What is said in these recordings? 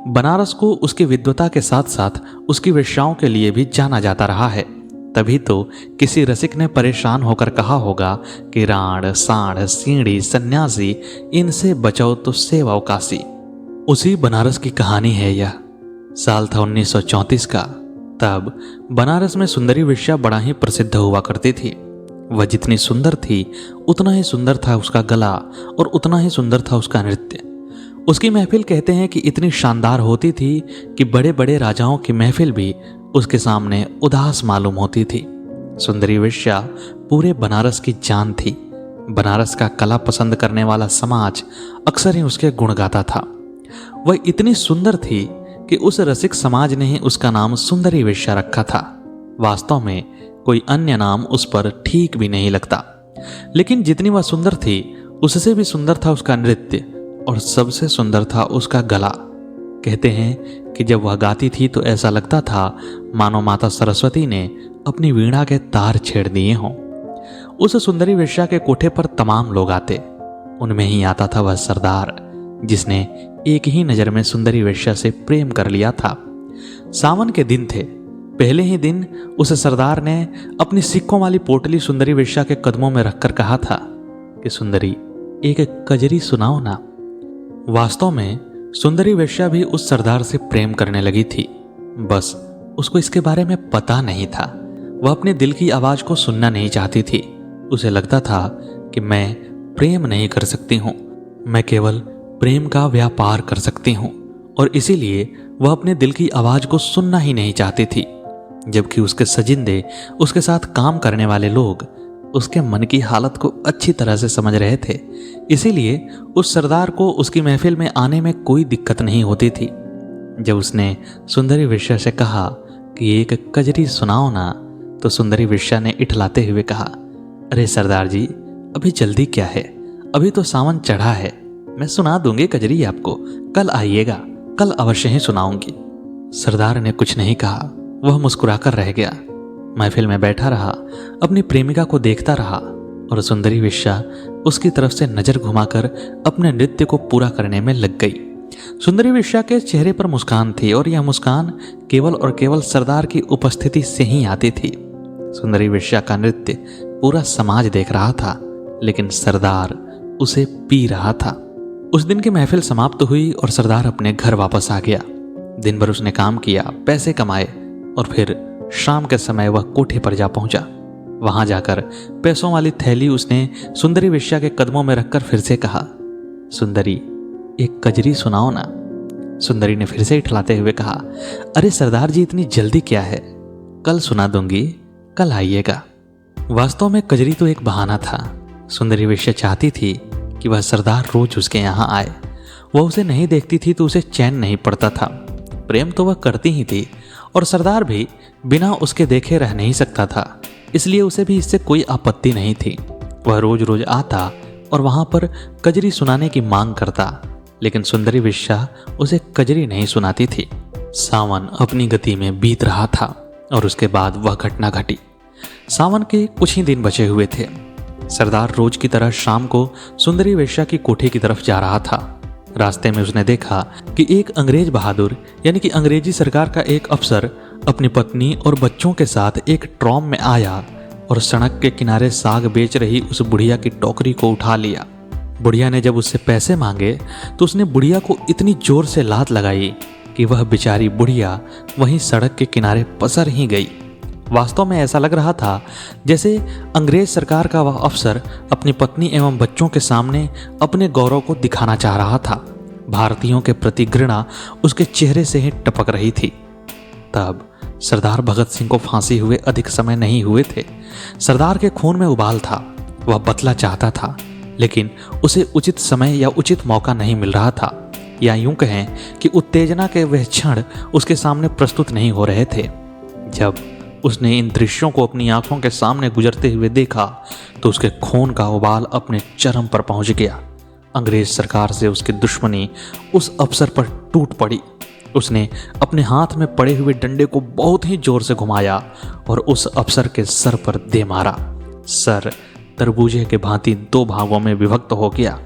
बनारस को उसकी विद्वता के साथ साथ उसकी वेश्याओं के लिए भी जाना जाता रहा है। तभी तो किसी रसिक ने परेशान होकर कहा होगा कि राण साढ़ सीढ़ी सन्यासी इनसे बचो तो सेवाओ काशी। उसी बनारस की कहानी है यह। साल था 1934 का। तब बनारस में सुंदरी वेश्या बड़ा ही प्रसिद्ध हुआ करती थी। वह जितनी सुंदर थी उतना ही सुंदर था उसका गला और उतना ही सुंदर था उसका नृत्य। उसकी महफिल कहते हैं कि इतनी शानदार होती थी कि बड़े बड़े राजाओं की महफिल भी उसके सामने उदास मालूम होती थी। सुंदरी वेश्या पूरे बनारस की जान थी। बनारस का कला पसंद करने वाला समाज अक्सर ही उसके गुण गाता था। वह इतनी सुंदर थी कि उस रसिक समाज ने ही उसका नाम सुंदरी वेश्या रखा था। वास्तव में कोई अन्य नाम उस पर ठीक भी नहीं लगता। लेकिन जितनी वह सुंदर थी उससे भी सुंदर था उसका नृत्य और सबसे सुंदर था उसका गला। कहते हैं कि जब वह गाती थी तो ऐसा लगता था मानो माता सरस्वती ने अपनी वीणा के तार छेड़ दिए हों। उस सुंदरी वेश्या के कोठे पर तमाम लोग आते। उनमें ही आता था वह सरदार जिसने एक ही नजर में सुंदरी वेश्या से प्रेम कर लिया था। सावन के दिन थे। पहले ही दिन उस सरदार ने अपनी सिक्कों वाली पोटली सुंदरी वेश्या के कदमों में रखकर कहा था कि सुंदरी एक कजरी सुनाओ ना। वास्तव में सुंदरी वेश्या भी उस सरदार से प्रेम करने लगी थी। बस उसको इसके बारे में पता नहीं था। वह अपने दिल की आवाज को सुनना नहीं चाहती थी। उसे लगता था कि मैं प्रेम नहीं कर सकती हूं, मैं केवल प्रेम का व्यापार कर सकती हूं, और इसीलिए वह अपने दिल की आवाज को सुनना ही नहीं चाहती थी। जबकि उसके सजिंदे, उसके साथ काम करने वाले लोग उसके मन की हालत को अच्छी तरह से समझ रहे थे। इसीलिए उस सरदार को उसकी महफिल में आने में कोई दिक्कत नहीं होती थी। जब उसने सुंदरी वेश्या से कहा कि एक कजरी सुनाओ ना, तो सुंदरी वेश्या ने इठलाते हुए कहा, अरे सरदार जी, अभी जल्दी क्या है, अभी तो सावन चढ़ा है, मैं सुना दूंगी कजरी आपको, कल आइएगा, कल अवश्य ही सुनाऊंगी। सरदार ने कुछ नहीं कहा। वह मुस्कुराकर रह गया। महफिल में बैठा रहा, अपनी प्रेमिका को देखता रहा और सुंदरी वेश्या उसकी तरफ से नजर घुमाकर अपने नृत्य को पूरा करने में लग गई। सुंदरी वेश्या के चेहरे पर मुस्कान थी और यह मुस्कान केवल और केवल सरदार की उपस्थिति से ही आती थी। सुंदरी वेश्या का नृत्य पूरा समाज देख रहा था, लेकिन सरदार उसे पी रहा था। उस दिन की महफिल समाप्त हुई और सरदार अपने घर वापस आ गया। दिन भर उसने काम किया, पैसे कमाए और फिर शाम के समय वह कोठे पर जा पहुंचा। वहां जाकर पैसों वाली थैली उसने सुंदरी वेश्या के कदमों में रखकर फिर से कहा, सुंदरी एक कजरी सुनाओ ना। सुंदरी ने फिर से इठलाते हुए कहा, अरे सरदार जी, इतनी जल्दी क्या है, कल सुना दूंगी, कल आइएगा। वास्तव में कजरी तो एक बहाना था। सुंदरी वेश्या चाहती थी कि वह सरदार रोज उसके यहाँ आए। वह उसे नहीं देखती थी तो उसे चैन नहीं पड़ता था। प्रेम तो वह करती ही थी और सरदार भी बिना उसके देखे रह नहीं सकता था, इसलिए उसे भी इससे कोई आपत्ति नहीं थी। वह रोज रोज आता और वहां पर कजरी सुनाने की मांग करता, लेकिन सुंदरी वेश्या उसे कजरी नहीं सुनाती थी। सावन अपनी गति में बीत रहा था और उसके बाद वह घटना घटी। सावन के कुछ ही दिन बचे हुए थे। सरदार रोज की तरह शाम को सुंदरी वेश्या की कोठी की तरफ जा रहा था। रास्ते में उसने देखा कि एक अंग्रेज बहादुर यानी कि अंग्रेजी सरकार का एक अफसर अपनी पत्नी और बच्चों के साथ एक ट्रॉम में आया और सड़क के किनारे साग बेच रही उस बुढ़िया की टोकरी को उठा लिया। बुढ़िया ने जब उससे पैसे मांगे तो उसने बुढ़िया को इतनी जोर से लात लगाई कि वह बेचारी बुढ़िया वहीं सड़क के किनारे पसर ही गई। वास्तव में ऐसा लग रहा था जैसे अंग्रेज सरकार का वह अफसर अपनी पत्नी एवं बच्चों के सामने अपने गौरव को दिखाना चाह रहा था। भारतीयों के प्रति घृणा उसके चेहरे से ही टपक रही थी। तब सरदार भगत सिंह को फांसी हुए अधिक समय नहीं हुए थे। सरदार के खून में उबाल था। वह बदला चाहता था, लेकिन उसे उचित समय या उचित मौका नहीं मिल रहा था, या यूं कहें कि उत्तेजना के वह क्षण उसके सामने प्रस्तुत नहीं हो रहे थे। जब उसने इन दृश्यों को अपनी आंखों के सामने गुजरते हुए देखा तो उसके खून का उबाल अपने चरम पर पहुंच गया। अंग्रेज सरकार से उसकी दुश्मनी उस अफसर पर टूट पड़ी। उसने अपने हाथ में पड़े हुए डंडे को बहुत ही जोर से घुमाया और उस अफसर के सर पर दे मारा। सर तरबूजे के भांति दो भागों में विभक्त हो गया।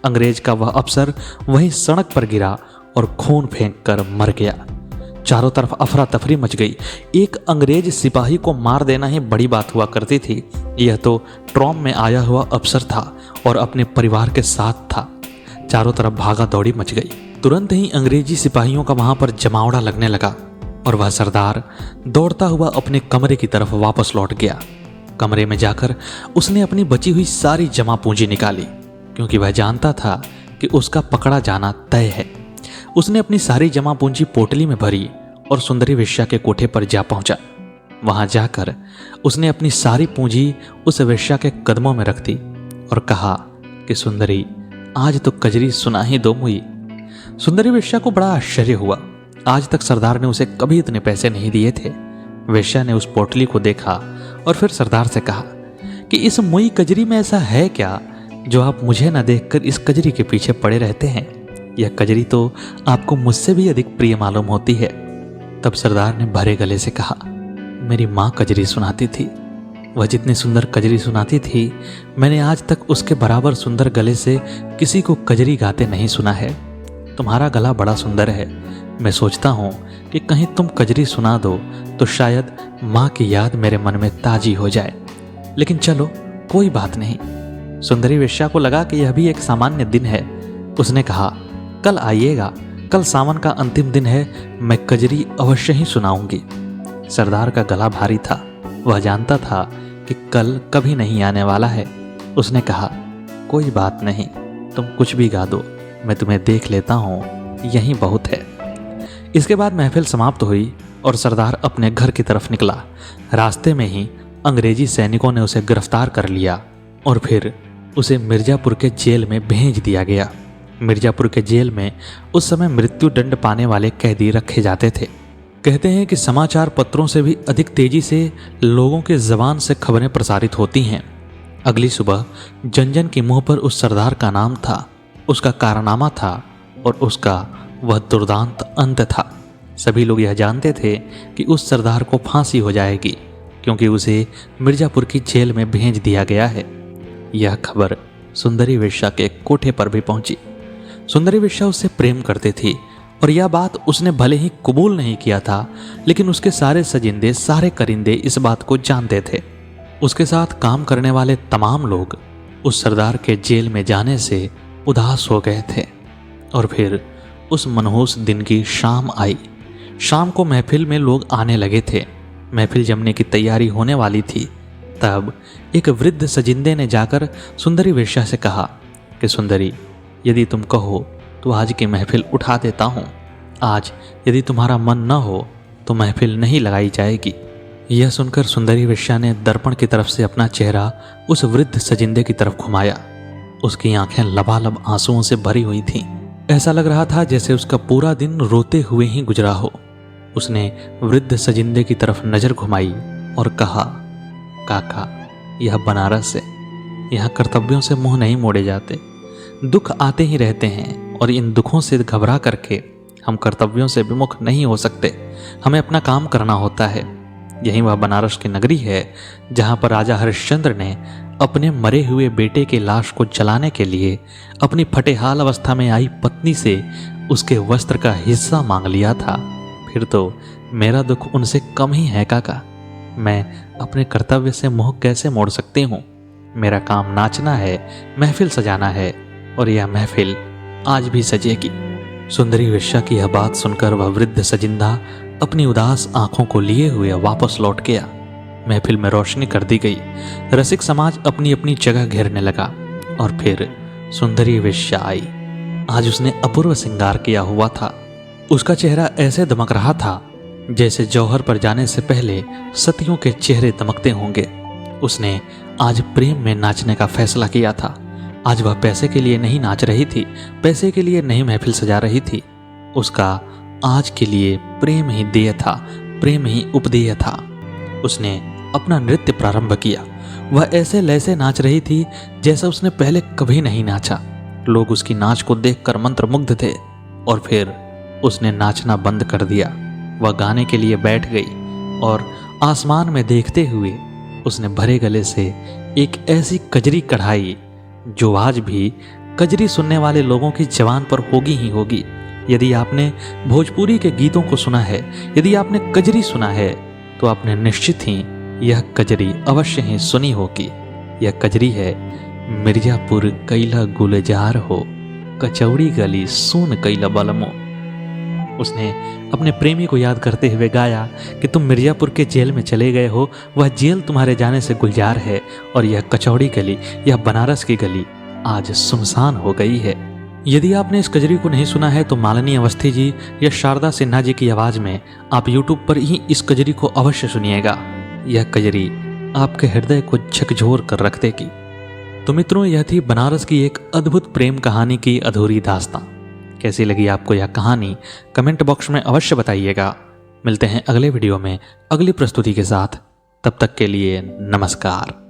अंग्रेज का वह अफसर वहीं सड़क पर गिरा और खून फेंक कर मर गया। चारों तरफ अफरा तफरी मच गई। एक अंग्रेज सिपाही को मार देना ही बड़ी बात हुआ करती थी। यह तो ट्रॉम में आया हुआ अफसर था और अपने परिवार के साथ था। चारों तरफ भागा दौड़ी मच गई। तुरंत ही अंग्रेजी सिपाहियों का वहां पर जमावड़ा लगने लगा और वह सरदार दौड़ता हुआ अपने कमरे की तरफ वापस लौट गया। कमरे में जाकर उसने अपनी बची हुई सारी जमा पूंजी निकाली, क्योंकि वह जानता था कि उसका पकड़ा जाना तय है। उसने अपनी सारी जमा पूंजी पोटली में भरी और सुंदरी वेश्या के कोठे पर जा पहुंचा। वहां जाकर उसने अपनी सारी पूंजी उस वेश्या के कदमों में रख दी और कहा कि सुंदरी, आज तो कजरी सुना ही दो मुई। सुंदरी वेश्या को बड़ा आश्चर्य हुआ। आज तक सरदार ने उसे कभी इतने पैसे नहीं दिए थे। वेश्या ने उस पोटली को देखा और फिर सरदार से कहा कि इस मुई कजरी में ऐसा है क्या जो आप मुझे न देखकर इस कजरी के पीछे पड़े रहते हैं? यह कजरी तो आपको मुझसे भी अधिक प्रिय मालूम होती है। तब सरदार ने भरे गले से कहा, मेरी माँ कजरी सुनाती थी। वह जितनी सुंदर कजरी सुनाती थी, मैंने आज तक उसके बराबर सुंदर गले से किसी को कजरी गाते नहीं सुना है। तुम्हारा गला बड़ा सुंदर है। मैं सोचता हूँ कि कहीं तुम कजरी सुना दो तो शायद माँ की याद मेरे मन में ताजी हो जाए। लेकिन चलो, कोई बात नहीं। सुंदरी वेश्या को लगा कि यह भी एक सामान्य दिन है। उसने कहा, कल आइएगा, कल सावन का अंतिम दिन है, मैं कजरी अवश्य ही सुनाऊंगी। सरदार का गला भारी था। वह जानता था कि कल कभी नहीं आने वाला है। उसने कहा, कोई बात नहीं, तुम कुछ भी गा दो, मैं तुम्हें देख लेता हूँ, यही बहुत है। इसके बाद महफिल समाप्त हुई और सरदार अपने घर की तरफ निकला। रास्ते में ही अंग्रेजी सैनिकों ने उसे गिरफ्तार कर लिया और फिर उसे मिर्जापुर के जेल में भेज दिया गया। मिर्जापुर के जेल में उस समय मृत्यु दंड पाने वाले कैदी रखे जाते थे। कहते हैं कि समाचार पत्रों से भी अधिक तेजी से लोगों के जबान से खबरें प्रसारित होती हैं। अगली सुबह जन जन के मुंह पर उस सरदार का नाम था, उसका कारनामा था और उसका वह दुर्दांत अंत था। सभी लोग यह जानते थे कि उस सरदार को फांसी हो जाएगी, क्योंकि उसे मिर्जापुर की जेल में भेज दिया गया है। यह खबर सुंदरी वेश्या के कोठे पर भी पहुंची। सुंदरी वेश्या उससे प्रेम करती थी और यह बात उसने भले ही कबूल नहीं किया था, लेकिन उसके सारे सजिंदे, सारे करिंदे इस बात को जानते थे। उसके साथ काम करने वाले तमाम लोग उस सरदार के जेल में जाने से उदास हो गए थे। और फिर उस मनहूस दिन की शाम आई। शाम को महफिल में लोग आने लगे थे। महफिल जमने की तैयारी होने वाली थी। तब एक वृद्ध सजिंदे ने जाकर सुंदरी वेश्या से कहा कि सुंदरी, यदि तुम कहो तो आज की महफिल उठा देता हूँ। आज यदि तुम्हारा मन न हो तो महफिल नहीं लगाई जाएगी। यह सुनकर सुंदरी वेश्या ने दर्पण की तरफ से अपना चेहरा उस वृद्ध सजिंदे की तरफ घुमाया। उसकी आंखें लबालब आंसुओं से भरी हुई थीं। ऐसा लग रहा था जैसे उसका पूरा दिन रोते हुए ही गुजरा हो। उसने वृद्ध सजिंदे की तरफ नजर घुमाई और कहा, काका, यह बनारस है। यहाँ कर्तव्यों से मुंह नहीं मोड़े जाते। दुख आते ही रहते हैं और इन दुखों से घबरा करके हम कर्तव्यों से विमुख नहीं हो सकते। हमें अपना काम करना होता है। यही वह बनारस की नगरी है जहाँ पर राजा हरिश्चंद्र ने अपने मरे हुए बेटे के लाश को जलाने के लिए अपनी फटेहाल अवस्था में आई पत्नी से उसके वस्त्र का हिस्सा मांग लिया था। फिर तो मेरा दुख उनसे कम ही है काका। मैं अपने कर्तव्य से मुंह कैसे मोड़ सकती हूँ? मेरा काम नाचना है, महफिल सजाना है और यह महफिल आज भी सजेगी। सुंदरी वेश्या की यह बात सुनकर वह वृद्ध सजिंदा अपनी उदास आंखों को लिए हुए वापस लौट गया। महफिल में रोशनी कर दी गई। रसिक समाज अपनी अपनी जगह घेरने लगा और फिर सुंदरी वेश्या आई। आज उसने अपूर्व श्रृंगार किया हुआ था। उसका चेहरा ऐसे दमक रहा था जैसे जौहर पर जाने से पहले सतियों के चेहरे दमकते होंगे। उसने आज प्रेम में नाचने का फैसला किया था। आज वह पैसे के लिए नहीं नाच रही थी, पैसे के लिए नहीं महफिल सजा रही थी। उसका आज के लिए प्रेम ही देय था, प्रेम ही उपदेय था। उसने अपना नृत्य प्रारंभ किया। वह ऐसे लैसे नाच रही थी जैसा उसने पहले कभी नहीं नाचा। लोग उसकी नाच को देखकर मंत्रमुग्ध थे और फिर उसने नाचना बंद कर दिया। वह गाने के लिए बैठ गई और आसमान में देखते हुए उसने भरे गले से एक ऐसी कजरी कढ़ाई जो आज भी कजरी सुनने वाले लोगों की जबान पर होगी ही होगी। यदि आपने भोजपुरी के गीतों को सुना है, यदि आपने कजरी सुना है, तो आपने निश्चित ही यह कजरी अवश्य ही सुनी होगी। यह कजरी है, मिर्जापुर कैला गुलजार हो, कचौड़ी गली सून कैला बलमो। उसने अपने प्रेमी को याद करते हुए गाया कि तुम मिर्जापुर के जेल में चले गए हो, वह जेल तुम्हारे जाने से गुलजार है, और यह कचौड़ी गली, यह बनारस की गली आज सुनसान हो गई है। यदि आपने इस कजरी को नहीं सुना है तो मालिनी अवस्थी जी या शारदा सिन्हा जी की आवाज़ में आप यूट्यूब पर ही इस कजरी को अवश्य सुनिएगा। यह कजरी आपके हृदय को झकझोर कर रख देगी। तो मित्रों, यह थी बनारस की एक अद्भुत प्रेम कहानी की अधूरी दास्तां। कैसी लगी आपको यह कहानी, कमेंट बॉक्स में अवश्य बताइएगा। मिलते हैं अगले वीडियो में अगली प्रस्तुति के साथ। तब तक के लिए नमस्कार।